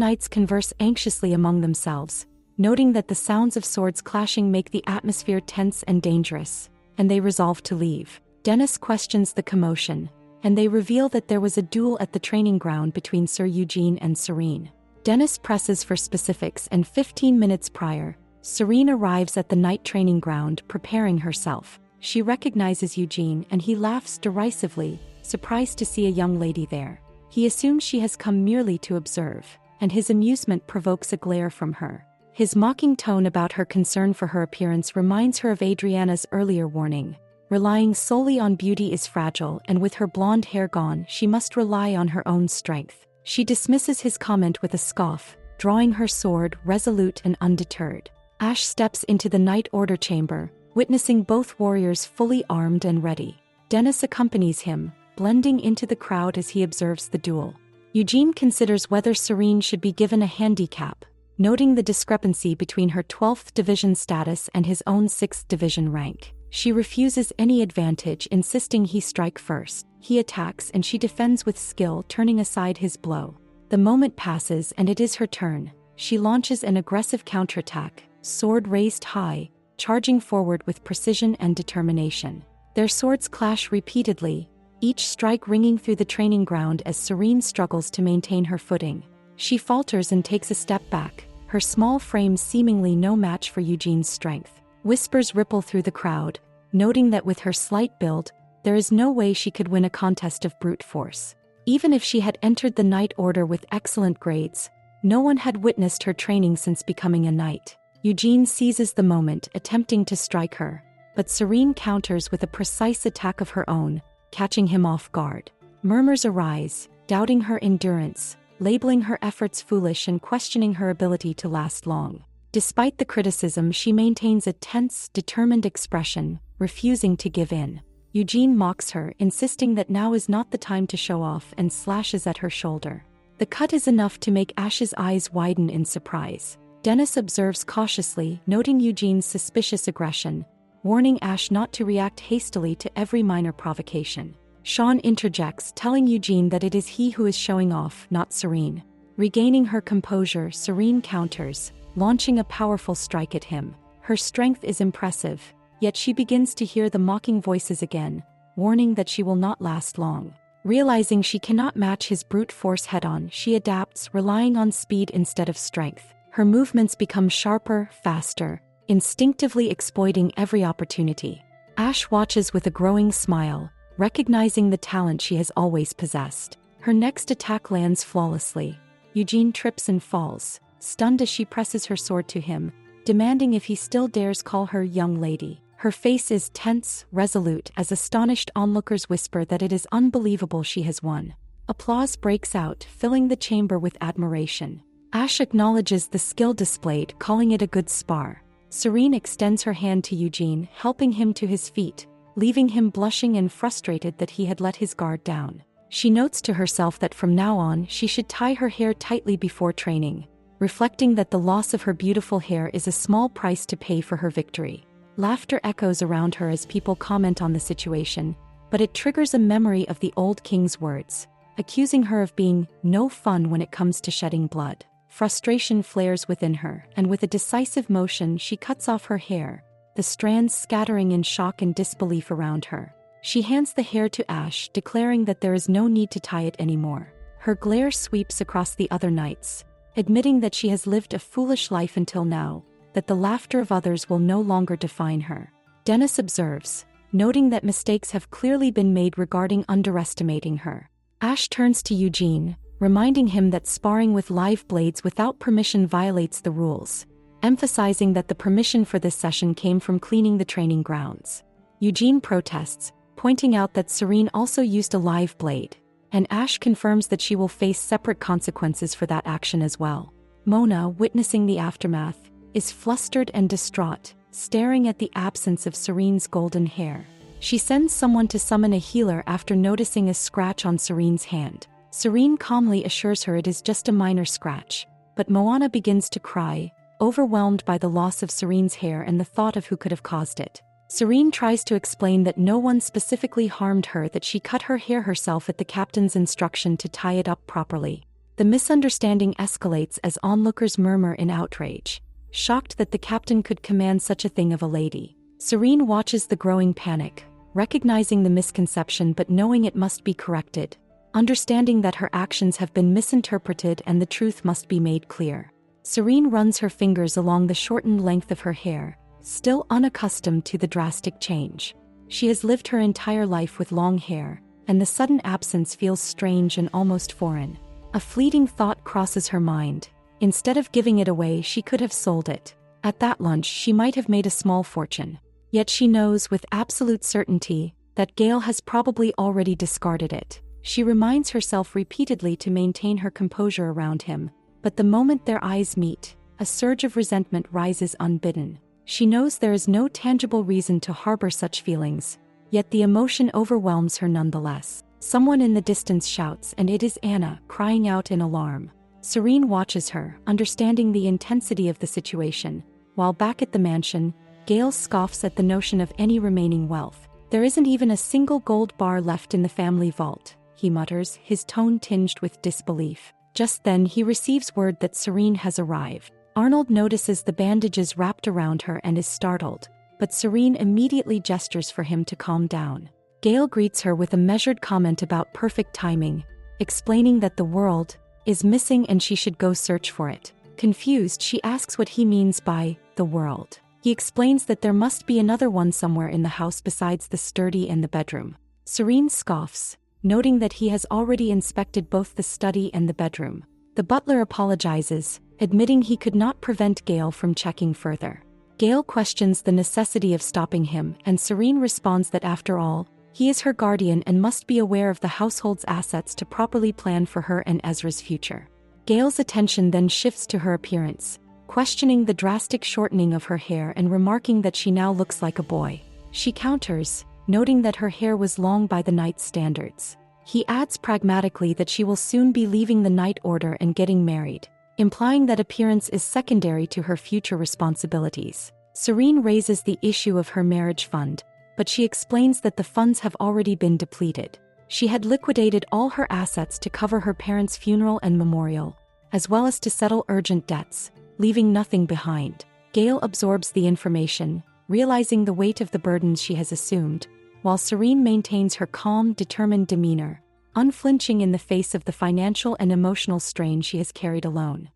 knights converse anxiously among themselves, noting that the sounds of swords clashing make the atmosphere tense and dangerous, and they resolve to leave. Dennis questions the commotion, and they reveal that there was a duel at the training ground between Sir Eugene and Serene. Dennis presses for specifics, and 15 minutes prior, Serene arrives at the night training ground preparing herself. She recognizes Eugene and he laughs derisively, surprised to see a young lady there. He assumes she has come merely to observe, and his amusement provokes a glare from her. His mocking tone about her concern for her appearance reminds her of Adriana's earlier warning. Relying solely on beauty is fragile, and with her blonde hair gone, she must rely on her own strength. She dismisses his comment with a scoff, drawing her sword, resolute and undeterred. Ash steps into the night order chamber, witnessing both warriors fully armed and ready. Dennis accompanies him, blending into the crowd as he observes the duel. Eugene considers whether Serene should be given a handicap, noting the discrepancy between her 12th division status and his own 6th division rank. She refuses any advantage, insisting he strike first. He attacks and she defends with skill, turning aside his blow. The moment passes and it is her turn. She launches an aggressive counterattack, sword raised high, charging forward with precision and determination. Their swords clash repeatedly, each strike ringing through the training ground as Serene struggles to maintain her footing. She falters and takes a step back, her small frame seemingly no match for Eugene's strength. Whispers ripple through the crowd, noting that with her slight build, there is no way she could win a contest of brute force. Even if she had entered the Knight Order with excellent grades, no one had witnessed her training since becoming a knight. Eugene seizes the moment, attempting to strike her, but Serene counters with a precise attack of her own, catching him off guard. Murmurs arise, doubting her endurance, labeling her efforts foolish and questioning her ability to last long. Despite the criticism, she maintains a tense, determined expression, refusing to give in. Eugene mocks her, insisting that now is not the time to show off, and slashes at her shoulder. The cut is enough to make Ash's eyes widen in surprise. Dennis observes cautiously, noting Eugene's suspicious aggression, warning Ash not to react hastily to every minor provocation. Sean interjects, telling Eugene that it is he who is showing off, not Serene. Regaining her composure, Serene counters, launching a powerful strike at him. Her strength is impressive, yet she begins to hear the mocking voices again, warning that she will not last long. Realizing she cannot match his brute force head-on, she adapts, relying on speed instead of strength. Her movements become sharper, faster, instinctively exploiting every opportunity. Ash watches with a growing smile, recognizing the talent she has always possessed. Her next attack lands flawlessly. Eugene trips and falls, stunned as she presses her sword to him, demanding if he still dares call her young lady. Her face is tense, resolute, as astonished onlookers whisper that it is unbelievable she has won. Applause breaks out, filling the chamber with admiration. Ash acknowledges the skill displayed, calling it a good spar. Serene extends her hand to Eugene, helping him to his feet, leaving him blushing and frustrated that he had let his guard down. She notes to herself that from now on she should tie her hair tightly before training, reflecting that the loss of her beautiful hair is a small price to pay for her victory. Laughter echoes around her as people comment on the situation, but it triggers a memory of the old king's words, accusing her of being no fun when it comes to shedding blood. Frustration flares within her, and with a decisive motion she cuts off her hair, the strands scattering in shock and disbelief around her. She hands the hair to Ash, declaring that there is no need to tie it anymore. Her glare sweeps across the other knights, admitting that she has lived a foolish life until now, that the laughter of others will no longer define her. Dennis observes, noting that mistakes have clearly been made regarding underestimating her. Ash turns to Eugene, reminding him that sparring with live blades without permission violates the rules, emphasizing that the permission for this session came from cleaning the training grounds. Eugene protests, pointing out that Serene also used a live blade, and Ash confirms that she will face separate consequences for that action as well. Mona, witnessing the aftermath, is flustered and distraught, staring at the absence of Serene's golden hair. She sends someone to summon a healer after noticing a scratch on Serene's hand. Serene calmly assures her it is just a minor scratch, but Moana begins to cry, overwhelmed by the loss of Serene's hair and the thought of who could have caused it. Serene tries to explain that no one specifically harmed her, that she cut her hair herself at the captain's instruction to tie it up properly. The misunderstanding escalates as onlookers murmur in outrage, shocked that the captain could command such a thing of a lady. Serene watches the growing panic, recognizing the misconception but knowing it must be corrected, understanding that her actions have been misinterpreted and the truth must be made clear. Serene runs her fingers along the shortened length of her hair, still unaccustomed to the drastic change. She has lived her entire life with long hair, and the sudden absence feels strange and almost foreign. A fleeting thought crosses her mind. Instead of giving it away, she could have sold it. At that lunch, she might have made a small fortune. Yet she knows with absolute certainty that Gale has probably already discarded it. She reminds herself repeatedly to maintain her composure around him, but the moment their eyes meet, a surge of resentment rises unbidden. She knows there is no tangible reason to harbor such feelings, yet the emotion overwhelms her nonetheless. Someone in the distance shouts, and it is Anna, crying out in alarm. Serene watches her, understanding the intensity of the situation. While back at the mansion, Gale scoffs at the notion of any remaining wealth. "There isn't even a single gold bar left in the family vault," he mutters, his tone tinged with disbelief. Just then he receives word that Serene has arrived. Arnold notices the bandages wrapped around her and is startled, but Serene immediately gestures for him to calm down. Gale greets her with a measured comment about perfect timing, explaining that the world is missing and she should go search for it. Confused, she asks what he means by the world. He explains that there must be another one somewhere in the house besides the study and the bedroom. Serene scoffs, noting that he has already inspected both the study and the bedroom. The butler apologizes, admitting he could not prevent Gale from checking further. Gale questions the necessity of stopping him, and Serene responds that after all, he is her guardian and must be aware of the household's assets to properly plan for her and Ezra's future. Gale's attention then shifts to her appearance, questioning the drastic shortening of her hair and remarking that she now looks like a boy. She counters, noting that her hair was long by the knight's standards. He adds pragmatically that she will soon be leaving the Knight Order and getting married, implying that appearance is secondary to her future responsibilities. Serene raises the issue of her marriage fund, but she explains that the funds have already been depleted. She had liquidated all her assets to cover her parents' funeral and memorial, as well as to settle urgent debts, leaving nothing behind. Gale absorbs the information, realizing the weight of the burdens she has assumed, while Serene maintains her calm, determined demeanor, unflinching in the face of the financial and emotional strain she has carried alone.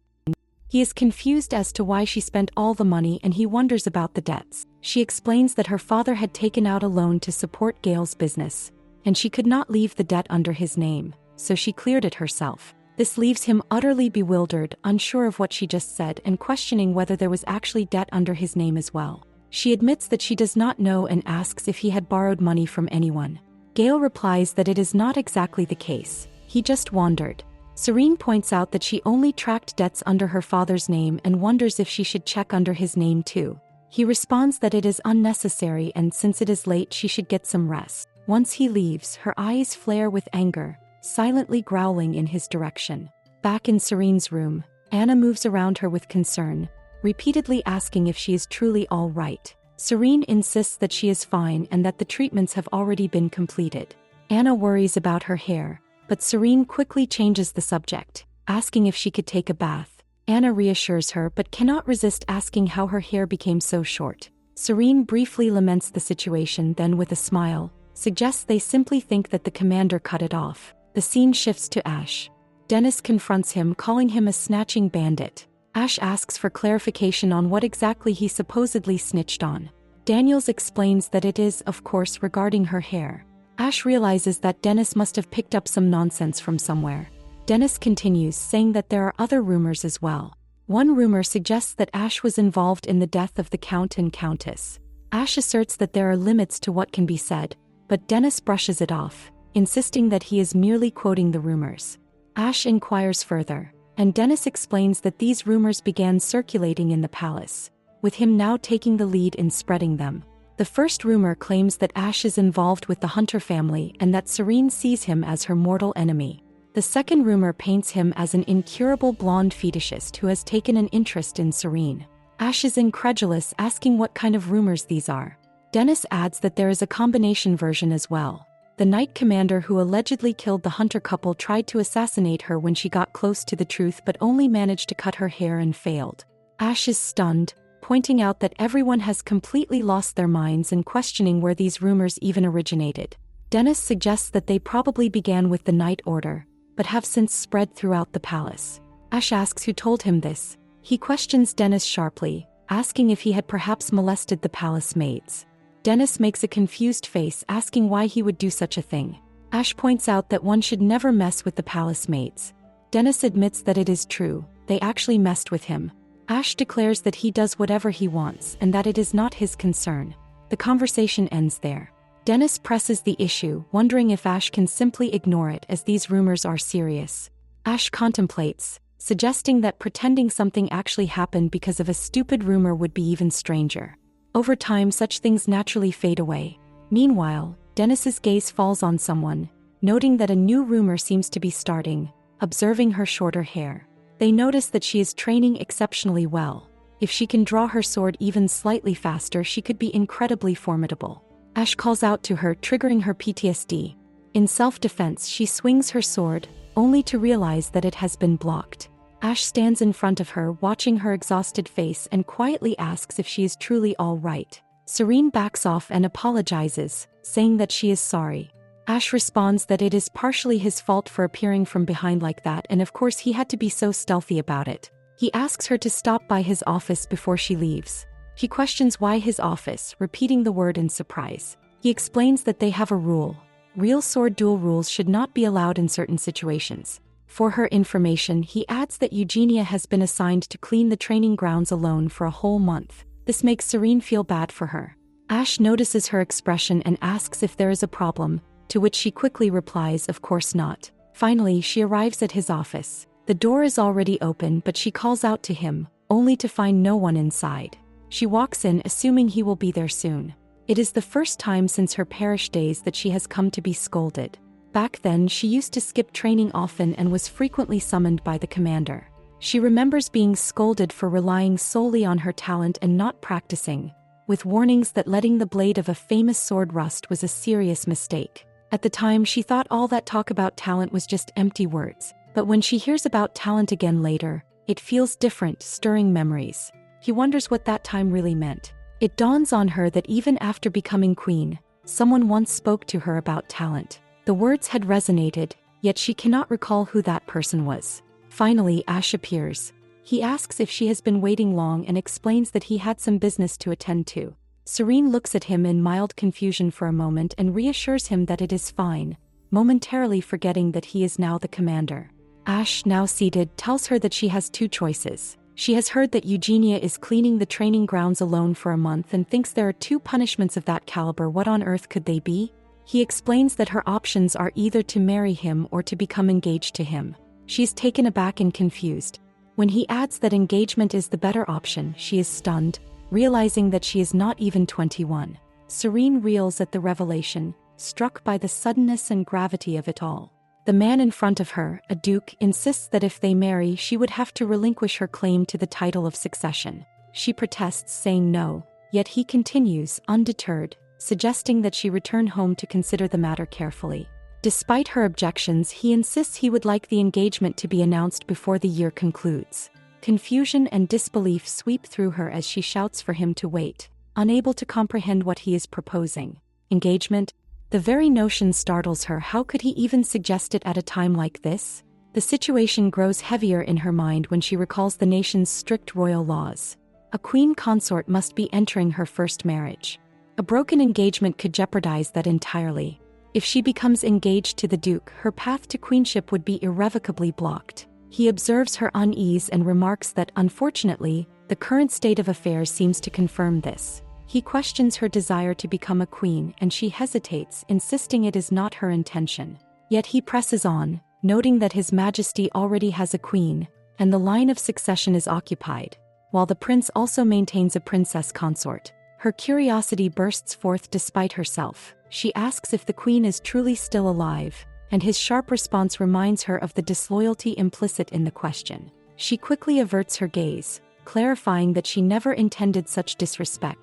He is confused as to why she spent all the money and he wonders about the debts. She explains that her father had taken out a loan to support Gale's business, and she could not leave the debt under his name, so she cleared it herself. This leaves him utterly bewildered, unsure of what she just said and questioning whether there was actually debt under his name as well. She admits that she does not know and asks if he had borrowed money from anyone. Gale replies that it is not exactly the case, he just wandered. Serene points out that she only tracked debts under her father's name and wonders if she should check under his name too. He responds that it is unnecessary and since it is late she should get some rest. Once he leaves, her eyes flare with anger, silently growling in his direction. Back in Serene's room, Anna moves around her with concern, repeatedly asking if she is truly all right. Serene insists that she is fine and that the treatments have already been completed. Anna worries about her hair, but Serene quickly changes the subject, asking if she could take a bath. Anna reassures her but cannot resist asking how her hair became so short. Serene briefly laments the situation, then with a smile, suggests they simply think that the commander cut it off. The scene shifts to Ash. Dennis confronts him, calling him a snatching bandit. Ash asks for clarification on what exactly he supposedly snitched on. Daniels explains that it is, of course, regarding her hair. Ash realizes that Dennis must have picked up some nonsense from somewhere. Dennis continues, saying that there are other rumors as well. One rumor suggests that Ash was involved in the death of the Count and Countess. Ash asserts that there are limits to what can be said, but Dennis brushes it off, insisting that he is merely quoting the rumors. Ash inquires further, and Dennis explains that these rumors began circulating in the palace, with him now taking the lead in spreading them. The first rumor claims that Ash is involved with the Hunter family and that Serene sees him as her mortal enemy. The second rumor paints him as an incurable blonde fetishist who has taken an interest in Serene. Ash is incredulous, asking what kind of rumors these are. Dennis adds that there is a combination version as well. The Knight Commander who allegedly killed the Hunter couple tried to assassinate her when she got close to the truth but only managed to cut her hair and failed. Ash is stunned, pointing out that everyone has completely lost their minds and questioning where these rumors even originated. Dennis suggests that they probably began with the Knight Order, but have since spread throughout the palace. Ash asks who told him this. He questions Dennis sharply, asking if he had perhaps molested the palace maids. Dennis makes a confused face, asking why he would do such a thing. Ash points out that one should never mess with the palace maids. Dennis admits that it is true, they actually messed with him. Ash declares that he does whatever he wants and that it is not his concern. The conversation ends there. Dennis presses the issue, wondering if Ash can simply ignore it as these rumors are serious. Ash contemplates, suggesting that pretending something actually happened because of a stupid rumor would be even stranger. Over time, such things naturally fade away. Meanwhile, Dennis's gaze falls on someone, noting that a new rumor seems to be starting, observing her shorter hair. They notice that she is training exceptionally well. If she can draw her sword even slightly faster, she could be incredibly formidable. Ash calls out to her, triggering her PTSD. In self-defense, she swings her sword, only to realize that it has been blocked. Ash stands in front of her, watching her exhausted face, and quietly asks if she is truly all right. Serene backs off and apologizes, saying that she is sorry. Ash responds that it is partially his fault for appearing from behind like that, and of course he had to be so stealthy about it. He asks her to stop by his office before she leaves. She questions why his office, repeating the word in surprise. He explains that they have a rule. Real sword duel rules should not be allowed in certain situations. For her information, he adds that Eugenia has been assigned to clean the training grounds alone for a whole month. This makes Serene feel bad for her. Ash notices her expression and asks if there is a problem, to which she quickly replies, of course not. Finally, she arrives at his office. The door is already open, but she calls out to him, only to find no one inside. She walks in, assuming he will be there soon. It is the first time since her parish days that she has come to be scolded. Back then, she used to skip training often and was frequently summoned by the commander. She remembers being scolded for relying solely on her talent and not practicing, with warnings that letting the blade of a famous sword rust was a serious mistake. At the time, she thought all that talk about talent was just empty words, but when she hears about talent again later, it feels different, stirring memories. He wonders what that time really meant. It dawns on her that even after becoming queen, someone once spoke to her about talent. The words had resonated, yet she cannot recall who that person was. Finally, Ash appears. He asks if she has been waiting long and explains that he had some business to attend to. Serene looks at him in mild confusion for a moment and reassures him that it is fine, momentarily forgetting that he is now the commander. Ash, now seated, tells her that she has two choices. She has heard that Eugenia is cleaning the training grounds alone for a month and thinks there are two punishments of that caliber. What on earth could they be? He explains that her options are either to marry him or to become engaged to him. She is taken aback and confused. When he adds that engagement is the better option, she is stunned, realizing that she is not even 21. Serene reels at the revelation, struck by the suddenness and gravity of it all. The man in front of her, a duke, insists that if they marry, she would have to relinquish her claim to the title of succession. She protests, saying no, yet he continues, undeterred, suggesting that she return home to consider the matter carefully. Despite her objections, he insists he would like the engagement to be announced before the year concludes. Confusion and disbelief sweep through her as she shouts for him to wait, unable to comprehend what he is proposing. Engagement? The very notion startles her. How could he even suggest it at a time like this? The situation grows heavier in her mind when she recalls the nation's strict royal laws. A queen consort must be entering her first marriage. A broken engagement could jeopardize that entirely. If she becomes engaged to the duke, her path to queenship would be irrevocably blocked. He observes her unease and remarks that, unfortunately, the current state of affairs seems to confirm this. He questions her desire to become a queen, and she hesitates, insisting it is not her intention. Yet he presses on, noting that His Majesty already has a queen, and the line of succession is occupied, while the prince also maintains a princess consort. Her curiosity bursts forth despite herself. She asks if the queen is truly still alive, and his sharp response reminds her of the disloyalty implicit in the question. She quickly averts her gaze, clarifying that she never intended such disrespect.